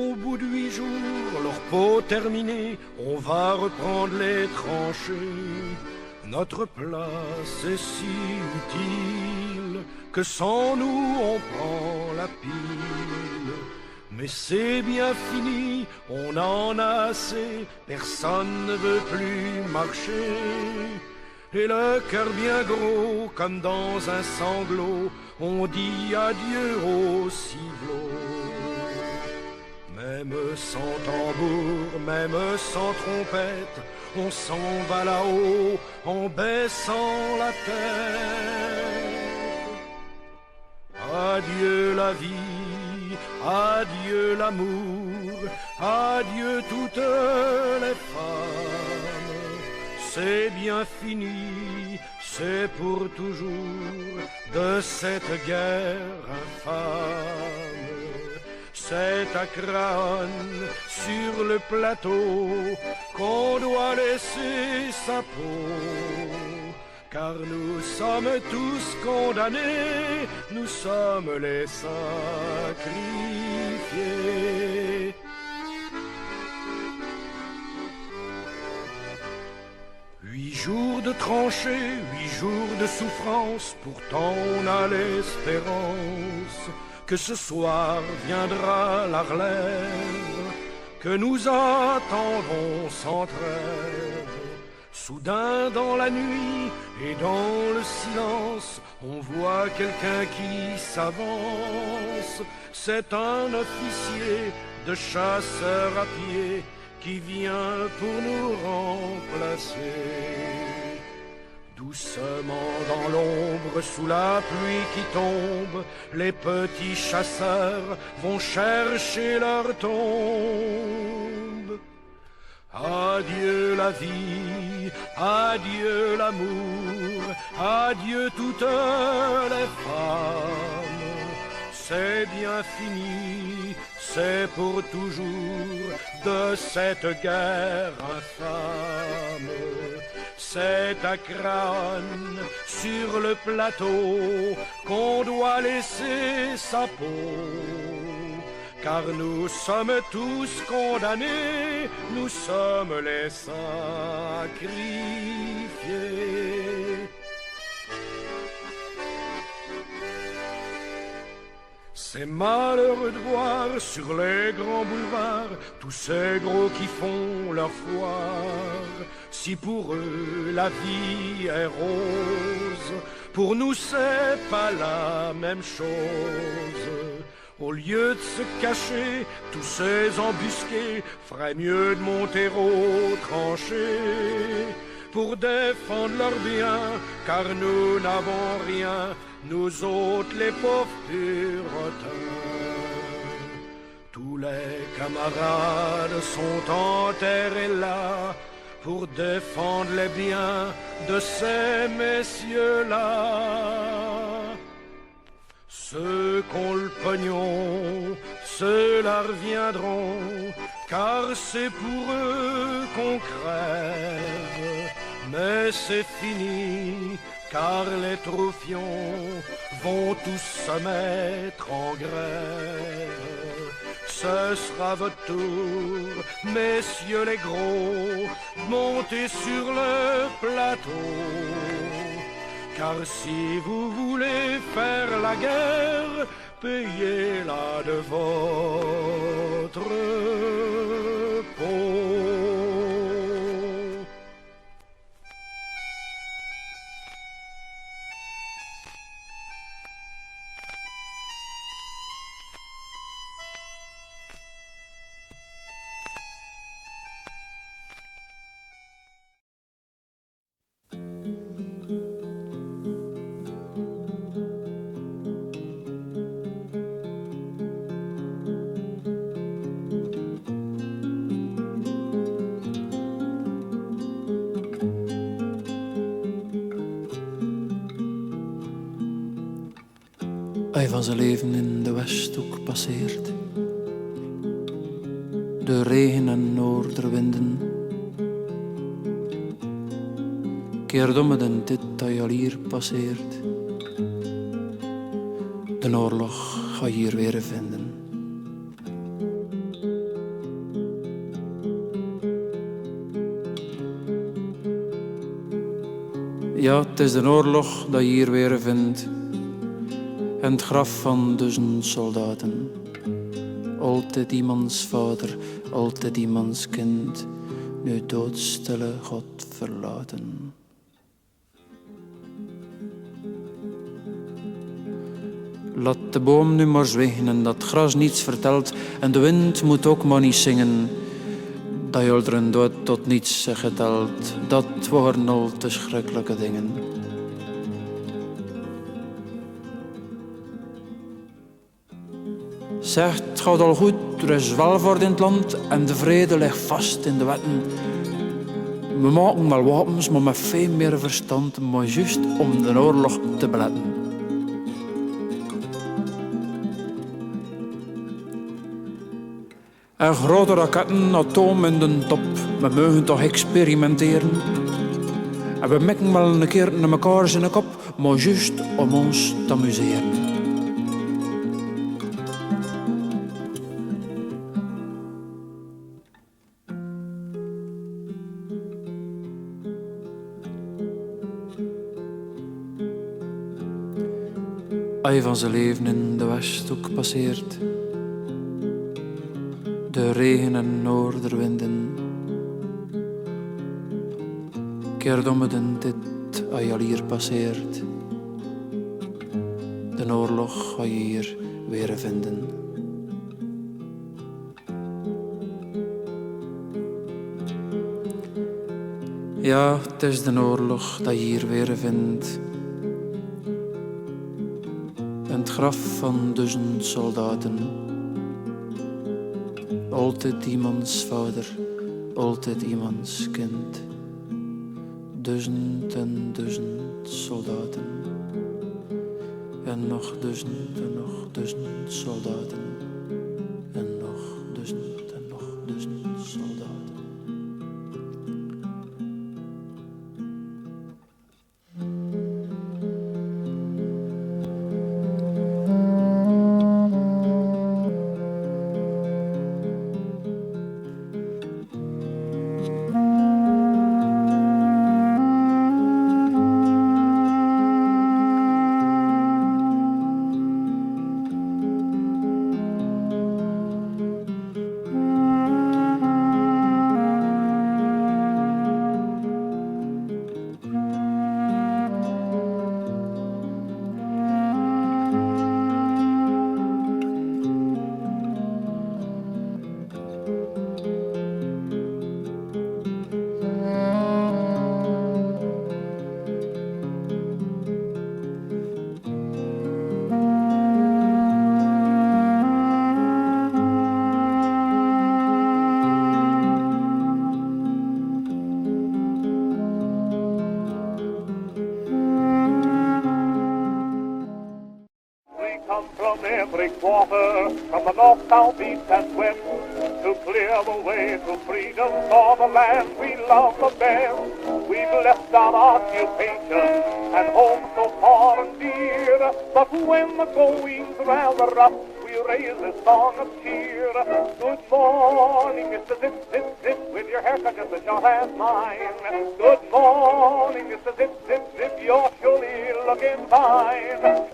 Au bout de 8 jours, leur peau terminée, on va reprendre les tranchées. Notre place est si utile que sans nous on prend la pile. Mais c'est bien fini, on en a assez, personne ne veut plus marcher. Et le cœur bien gros, comme dans un sanglot, on dit adieu au ciblot. Même sans tambour, même sans trompette, on s'en va là-haut en baissant la tête. Adieu la vie, adieu l'amour, adieu toutes les femmes. C'est bien fini, c'est pour toujours de cette guerre infâme. C'est à Craonne, sur le plateau, qu'on doit laisser sa peau. Car nous sommes tous condamnés, nous sommes les sacrifiés. Huit jours de tranchées, 8 jours de souffrance, pourtant on a l'espérance que ce soir viendra la relève, que nous attendrons sans trêve. Soudain dans la nuit et dans le silence, on voit quelqu'un qui s'avance. C'est un officier de chasseurs à pied qui vient pour nous remplacer. Doucement dans l'ombre, sous la pluie qui tombe, les petits chasseurs vont chercher leur tombe. Adieu la vie, adieu l'amour, adieu toutes les femmes. C'est bien fini, c'est pour toujours de cette guerre infâme. C'est à Craonne, sur le plateau, qu'on doit laisser sa peau. Car nous sommes tous condamnés, nous sommes les sacrifiés. C'est malheureux de voir sur les grands boulevards tous ces gros qui font leur foire. Si pour eux la vie est rose, pour nous c'est pas la même chose. Au lieu de se cacher, tous ces embusqués feraient mieux de monter aux tranchées pour défendre leurs biens, car nous n'avons rien, nous autres les pauvres puritains. Tous les camarades sont enterrés là pour défendre les biens de ces messieurs-là. Ceux qu'ont le pognon, ceux-là reviendront, car c'est pour eux qu'on crève. Mais c'est fini, car les troufions vont tous se mettre en grève. Ce sera votre tour, messieurs les gros, montez sur le plateau. Car si vous voulez faire la guerre, payez-la de votre peau. Hij van zijn leven in de Westhoek passeert, de regen- en noorderwinden, keert om met een dit dat je al hier passeert. De oorlog ga je hier weer vinden. Ja, het is de oorlog dat je hier weer vindt. En het graf van 1000 soldaten. Altijd iemands vader, altijd iemands kind. Nu doodstille God verlaten. Laat de boom nu maar zwijgen en dat gras niets vertelt. En de wind moet ook maar niet zingen. Dat je ouderen dood tot niets geteld. Dat waren al te schrikkelijke dingen. Zegt, het gaat al goed, er is welvaart in het land en de vrede ligt vast in de wetten. We maken wel wapens, maar met veel meer verstand, maar juist om de oorlog te beletten. En grote raketten, atoom in de top, we mogen toch experimenteren. En we mikken wel een keer naar mekaar zijn kop, maar juist om ons te amuseren. Als je van zijn leven in de Westhoek passeert, de regen en noorderwinden, keert om het in dit als je al hier passeert. De oorlog ga je hier weer vinden. Ja, het is de oorlog dat je hier weer vindt. En het graf van 1000 soldaten. Altijd iemands vader, altijd iemands kind. 1000 en 1000 soldaten. En nog 1000 en nog 1000 soldaten. En nog 1000 en nog 1000 soldaten. From every quarter, from the north, south, east, and west, to clear the way to freedom for the land we love the best. We've left our occupation and home so far and dear, but when the going's rather rough, we raise a song of cheer. Good morning, Mr. Zip, Zip, Zip, with your haircut just as short as mine. Good morning, Mr. Zip, Zip, Zip, you're surely looking fine.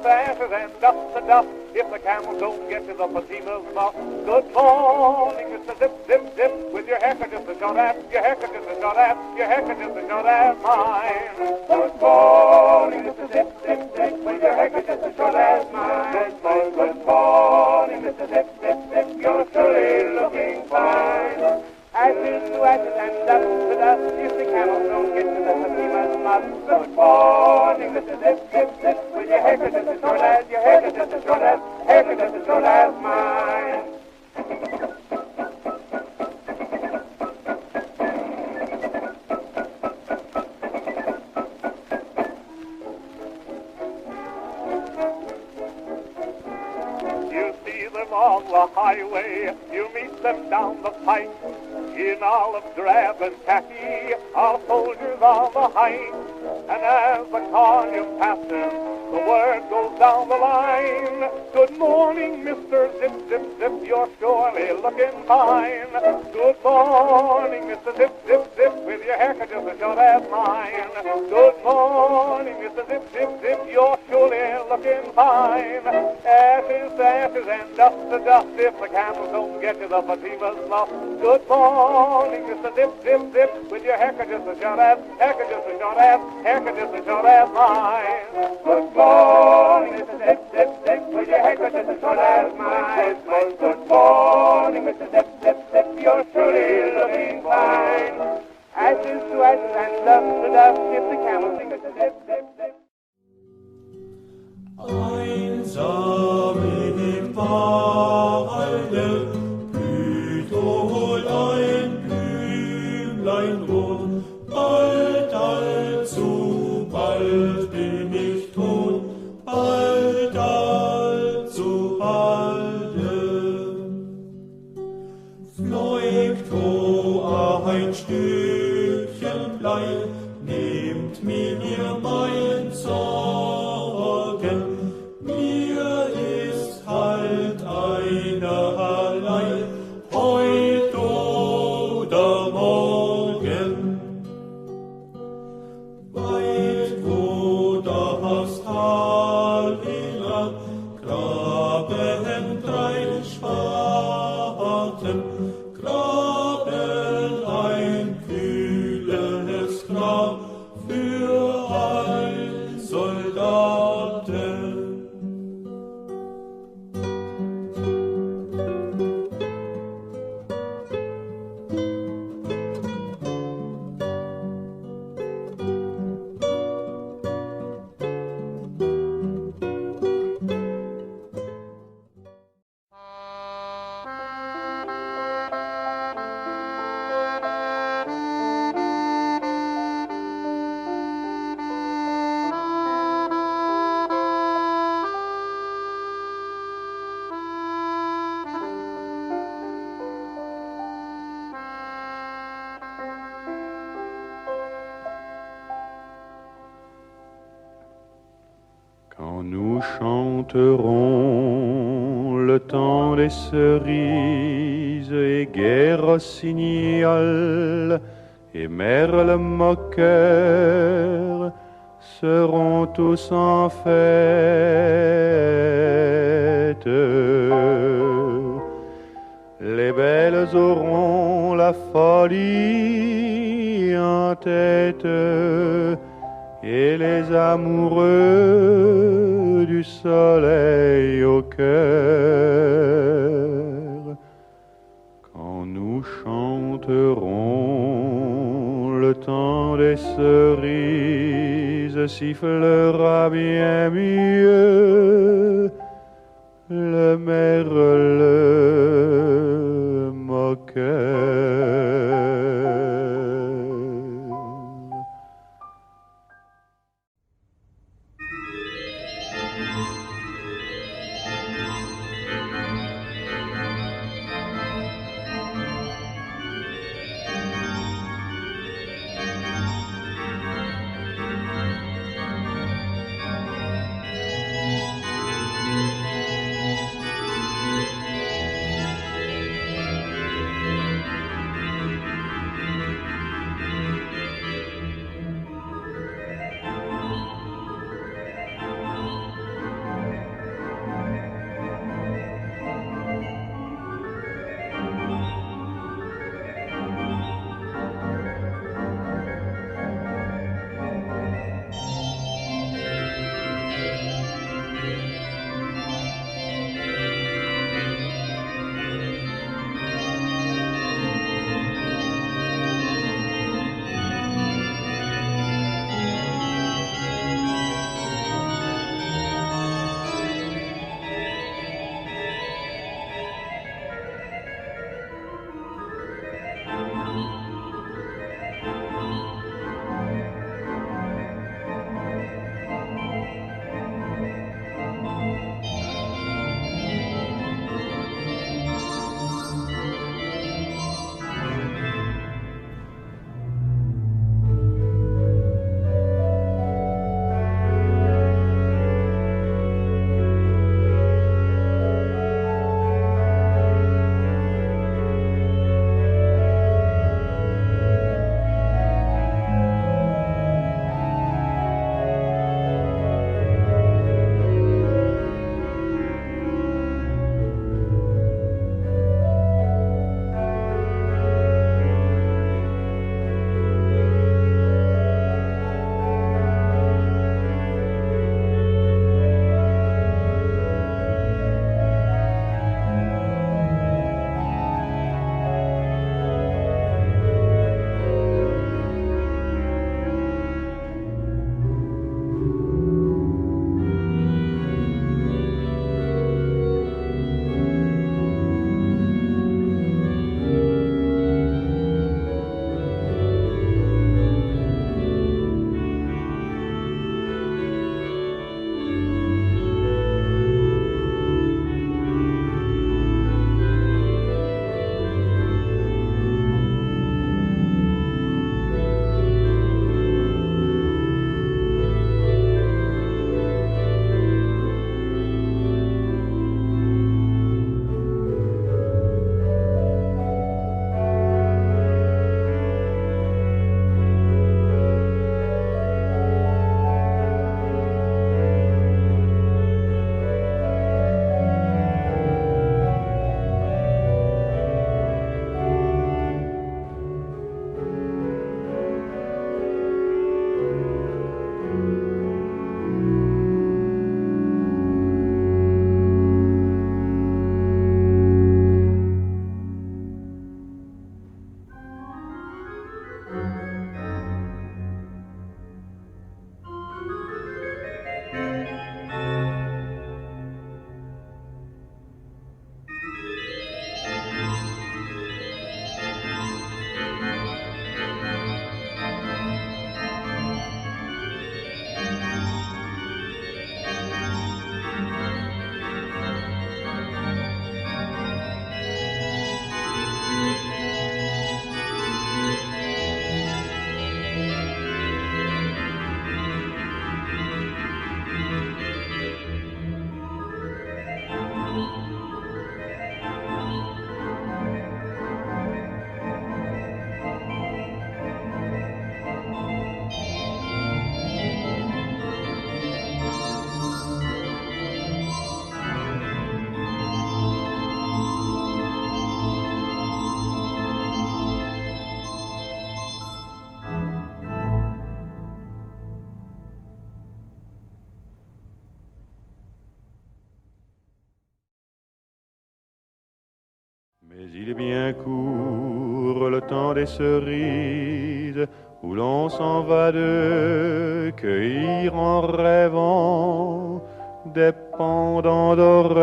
Ashes and dust to dust, if the camels don't get to the Fatima's mouth. Good morning, Mr. Zip, Zip, Zip, with your haircut just as short as, your haircut just as short as, your haircut just as short as mine. Good morning, Mr. Zip, Zip, Zip, with your haircut just as short as mine. Good morning, Mr. Zip, Zip, Zip, you're surely looking fine. Ashes to ashes and dust to dust, if the camels don't get to the Fatima's mouth. Good morning, Mr. Zip, Zip, Zip, with your haircut just as short as, your haircut just as short as, haircut just as short as mine. On the highway, you meet them down the pike, in olive drab and khaki, our soldiers on the hike. And as the column passes, the word goes down the line. Good morning, Mr. Zip, Zip, Zip, you're surely looking fine. Good morning, Mr. Zip, Zip, Zip, with your haircut just as short as mine. Good morning, Mr. Zip, Zip, Zip, you're surely looking fine. Ashes to ashes and dust to dust, if the candles don't get you, the Fatima's lost. Good morning, Mr. Zip, Zip, Zip, with your haircut just as short as, haircut just as short as, haircut just as short as mine. Good morning, Mr. Zip, Zip, Zip, with your haircut just as short as mine. Good morning, Mr. Zip, Zip, Zip, you're surely looking fine. Ashes to ashes and dust to dust, if the camel sing Mr. Zip, Zip, Zip. Einsam im Walde blüht wohl ein Blümlein rot. Bald, allzu bald bin ich tot, bald, allzu balde. Fliegt wo ein Stückchen Blei, nehmt mir mein Sorgen. Mir ist halt einerlei, heut oder morgen. Weit wo das Tal hinab, graben drei Spaten, graben ein kühles Grab für all Soldaten. Quand nous chanterons le temps des cerises et Gai Rossignol et Merle moqueur seront tous en fête. Les belles auront la folie en tête et les amoureux du soleil au cœur. Quand nous chanterons le temps des cerises, sifflera bien mieux le merle moqueur. Mais il est bien court le temps des cerises où l'on s'en va de cueillir en rêvant des pendants d'oreilles.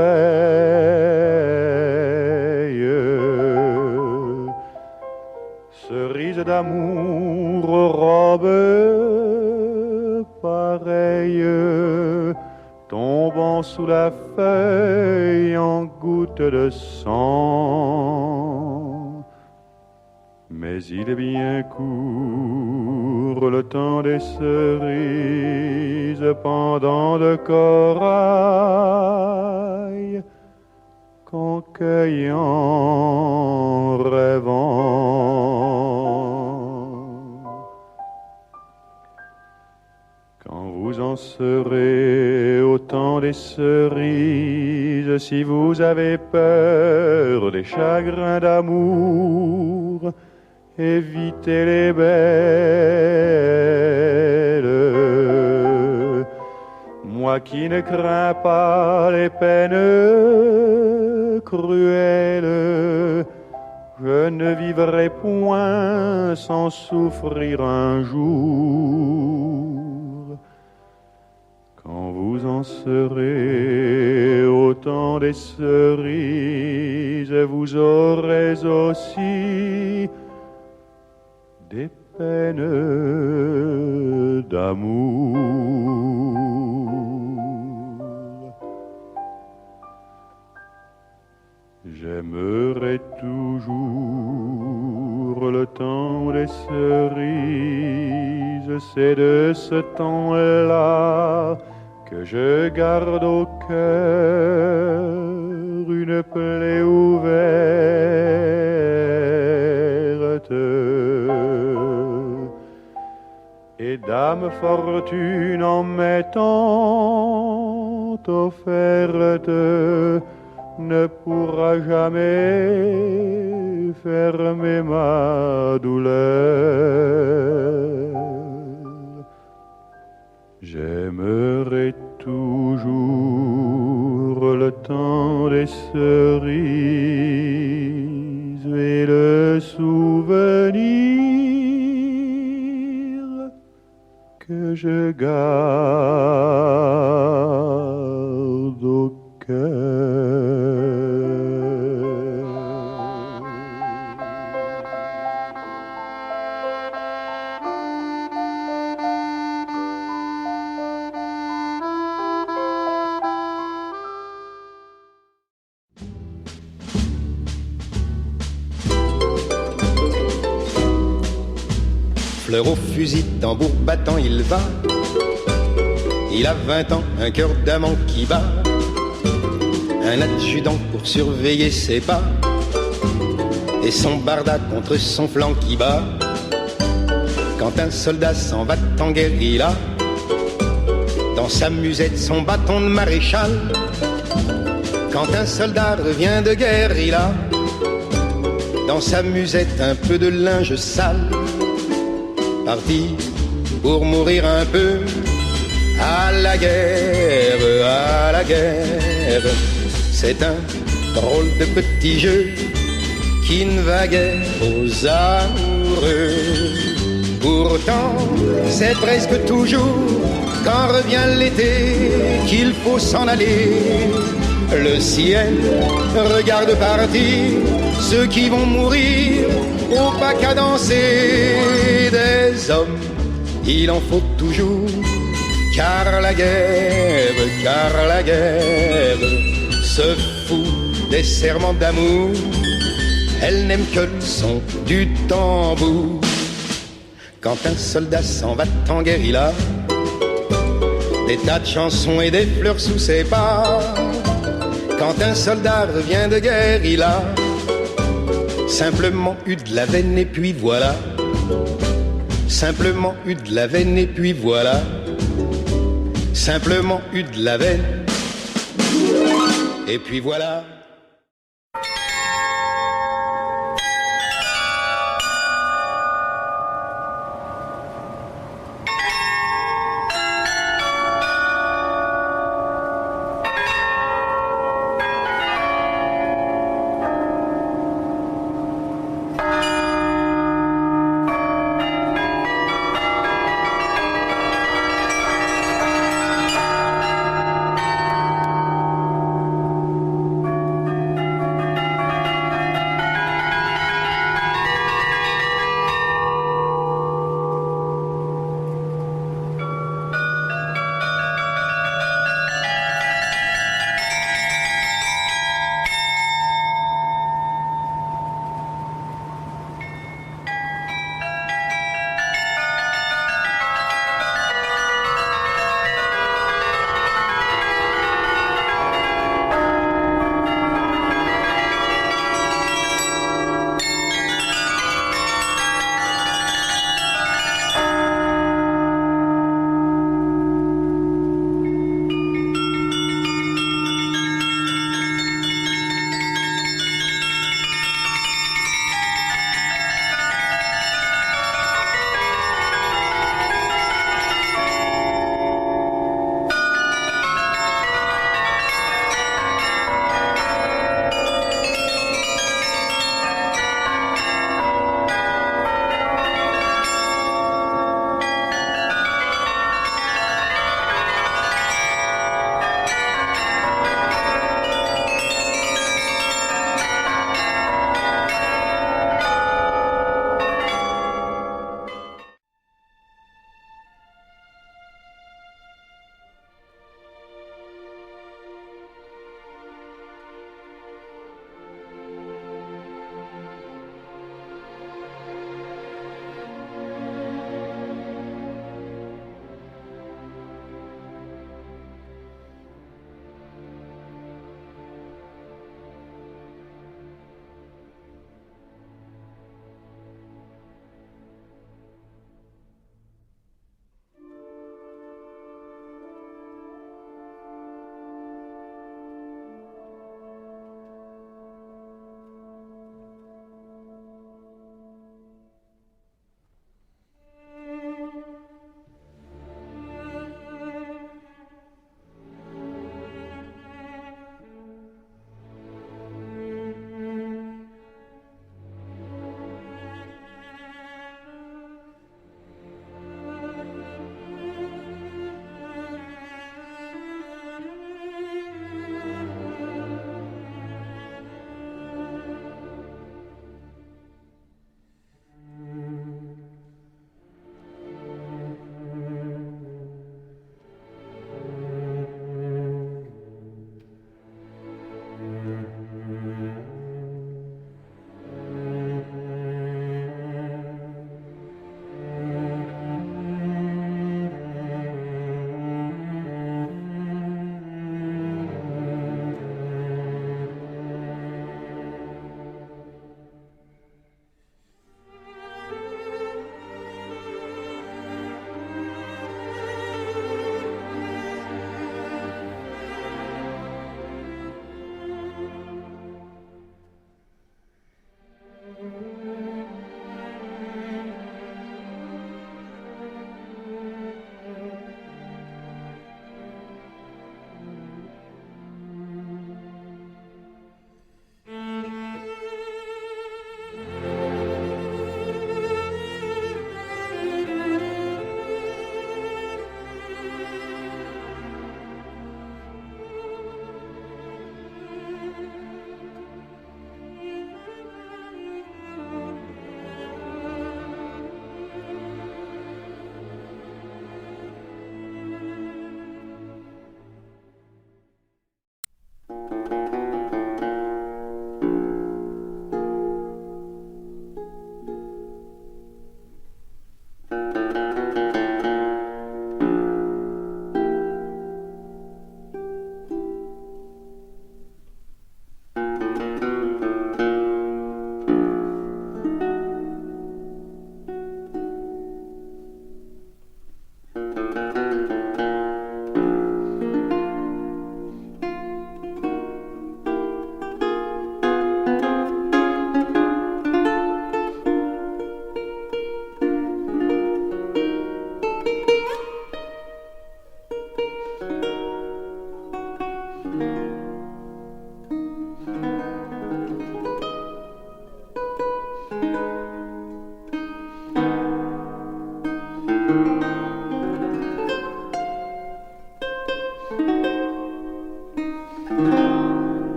Cerises d'amour aux robes pareilles, tombant sous la feuille en gouttes de sang. Mais il est bien court le temps des cerises pendant le corail, qu'en cueillant rêvant. Quand vous en serez au temps des cerises, si vous avez peur des chagrins d'amour, évitez les belles. Moi qui ne crains pas les peines cruelles, je ne vivrai point sans souffrir un jour. Quand vous en serez au temps des cerises, vous aurez aussi des peines d'amour. J'aimerai toujours le temps des cerises, c'est de ce temps-là que je garde au cœur une plaie ouverte. Et Dame Fortune en m'étant offerte ne pourra jamais fermer ma douleur. J'aimerai toujours le temps des cerises et le souvenir que je garde au cœur. Fleur au fusil, tambour battant, il va. Il a 20 ans, un cœur d'amant qui bat. Un adjudant pour surveiller ses pas. Et son barda contre son flanc qui bat. Quand un soldat s'en va en guérilla, dans sa musette son bâton de maréchal. Quand un soldat revient de guerre, il a dans sa musette un peu de linge sale. Parti pour mourir un peu à la guerre, à la guerre. C'est un drôle de petit jeu qui ne va guère aux amoureux. Pourtant, c'est presque toujours quand revient l'été qu'il faut s'en aller. Le ciel regarde partir ceux qui vont mourir au pas qu'à danser. Des hommes, il en faut toujours, car la guerre se fout des serments d'amour. Elle n'aime que le son du tambour. Quand un soldat s'en va en guérilla, des tas de chansons et des fleurs sous ses pas. Quand un soldat revient de guerre, il a simplement eu de la veine et puis voilà. Simplement eu de la veine et puis voilà. Simplement eu de la veine et puis voilà.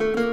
Thank you.